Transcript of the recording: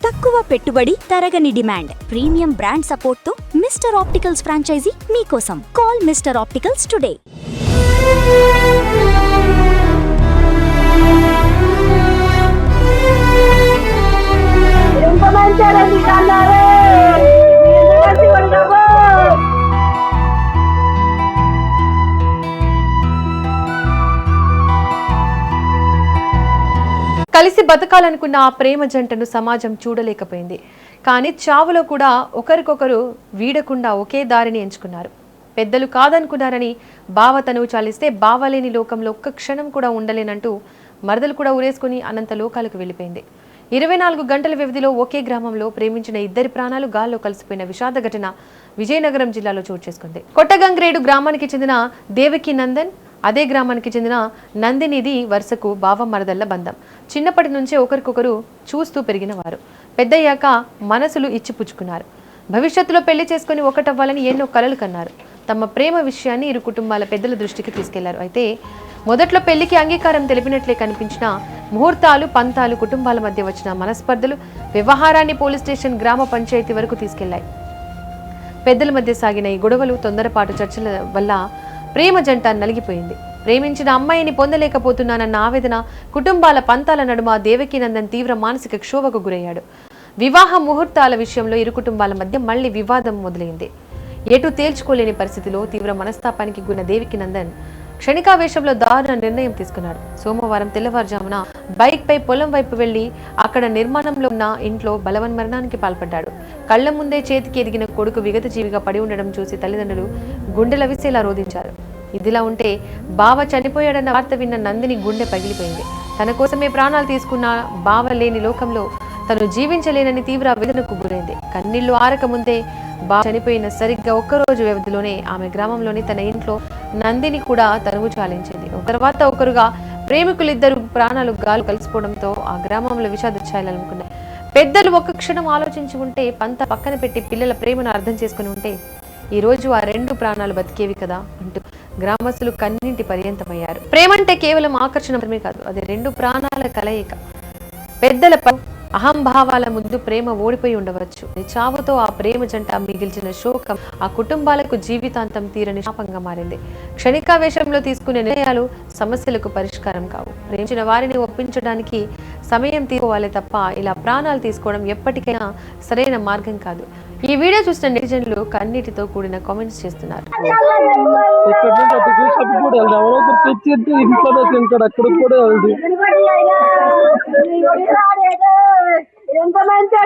తక్కువ పెట్టుబడి, తరగని డిమాండ్, ప్రీమియం బ్రాండ్ సపోర్ట్ తో మిస్టర్ ఆప్టికల్స్ ఫ్రాంచైజీ మీకోసం. Call mister opticals today. కలిసి బతకాలనుకున్న ఆ ప్రేమ జంటను సమాజం చూడలేకపోయింది. కానీ చావులో కూడా ఒకరికొకరు వీడకుండా ఒకే దారిని ఎంచుకున్నారు. పెద్దలు కాదనుకున్నారని బావ తనువు చాలిస్తే బావలేని లోకంలో ఒక్క క్షణం కూడా ఉండలేనంటూ మరదలు కూడా ఊరేసుకుని అనంత లోకాలకు వెళ్ళిపోయింది. 24 గంటల వ్యవధిలో ఒకే గ్రామంలో ప్రేమించిన ఇద్దరి ప్రాణాలు గాల్లో కలిసిపోయిన విషాద ఘటన విజయనగరం జిల్లాలో చోటు చేసుకుంది. కొట్టగంగ్రేడు గ్రామానికి చెందిన దేవకి నందన్, అదే గ్రామానికి చెందిన నందినిది వరుసకు బావ మరదళ్ల బంధం. చిన్నప్పటి నుంచే ఒకరికొకరు చూస్తూ పెరిగిన వారు. పెద్దయ్యాక మనసులు ఇచ్చిపుచ్చుకున్నారు. భవిష్యత్తులో పెళ్లి చేసుకుని ఒకటవ్వాలని ఎన్నో కలలు కన్నారు. తమ ప్రేమ విషయాన్ని ఇరు కుటుంబాల పెద్దల దృష్టికి తీసుకెళ్లారు. అయితే మొదట్లో పెళ్లికి అంగీకారం తెలిపినట్లే కనిపించిన ముహూర్తాలు, పంతాలు, కుటుంబాల మధ్య వచ్చిన మనస్పర్ధలు వ్యవహారాన్ని పోలీస్ స్టేషన్, గ్రామ పంచాయతీ వరకు తీసుకెళ్లాయి. పెద్దల మధ్య సాగిన ఈ గొడవలు, తొందరపాటు చర్చల వల్ల ప్రేమ జంట నలిగిపోయింది. ప్రేమించిన అమ్మాయిని పొందలేకపోతున్నానన్న ఆవేదన, కుటుంబాల పంతాల నడుమ దేవకీనందన్ తీవ్ర మానసిక క్షోభకు గురయ్యాడు. వివాహ ముహూర్తాల విషయంలో ఇరు కుటుంబాల మధ్య మళ్లీ వివాదం మొదలైంది. ఎటు తేల్చుకోలేని పరిస్థితిలో తీవ్ర మనస్తాపానికి గురైన దేవకీనందన్ క్షణికావేశంలో దారుణ నిర్ణయం తీసుకున్నాడు. సోమవారం తెల్లవారుజామున బైక్ పై పొలం వైపు వెళ్లి అక్కడ నిర్మాణంలో ఉన్న ఇంట్లో బలవన్మరణానికి పాల్పడ్డాడు. కళ్ల ముందే చేతికి ఎదిగిన కొడుకు విగత జీవిగా పడి ఉండడం చూసి తల్లిదండ్రులు గుండెల విసేలా రోధించారు. ఇదిలా ఉంటే బావ చనిపోయాడన్న వార్త విన్న నందిని గుండె పగిలిపోయింది. తన కోసమే ప్రాణాలు తీసుకున్న బావ లేని లోకంలో తను జీవించలేనని తీవ్ర వేదనకు గురైంది. కన్నీళ్లు ఆరక ముందే బావ చనిపోయిన సరిగ్గా ఒక్కరోజు వ్యవధిలోనే ఆమె గ్రామంలోని తన ఇంట్లో నందిని కూడా తనువు చాలించింది. ఒక తర్వాత ఒకరుగా ప్రేమికులిద్దరు ప్రాణాలు గాలు కలిసిపోవడంతో ఆ గ్రామంలో విషాద ఛాయలు అలుముకున్నాయి. పెద్దలు ఒక్క క్షణం ఆలోచించి ఉంటే, పంత పక్కన పెట్టి పిల్లల ప్రేమను అర్థం చేసుకుని ఉంటే ఈ రోజు ఆ రెండు ప్రాణాలు బతికేవి కదా అంటూ గ్రామస్తులు కన్నీటి పర్యంతమయ్యారు. ప్రేమంటే కేవలం ఆకర్షణ మాత్రమే కాదు, అది రెండు ప్రాణాల కలయిక. పెద్దల అహంభావాల ముందు ప్రేమ ఓడిపోయి ఉండవచ్చు. చావుతో ఆ ప్రేమ జంట మిగిల్చిన శోకం ఆ కుటుంబాలకు జీవితాంతం తీరని శాపంగా మారింది. క్షణికావేశంలో తీసుకునే నిర్ణయాలు సమస్యలకు పరిష్కారం కావు. ప్రేమించిన వారిని ఒప్పించడానికి సమయం తీసుకోవాలి తప్ప ఇలా ప్రాణాలు తీసుకోవడం ఎప్పటికైనా సరైన మార్గం కాదు. ఈ వీడియో చూసిన నెటిజన్లు కన్నీటితో కూడిన కామెంట్స్ చేస్తున్నారు. ఎంత మంచి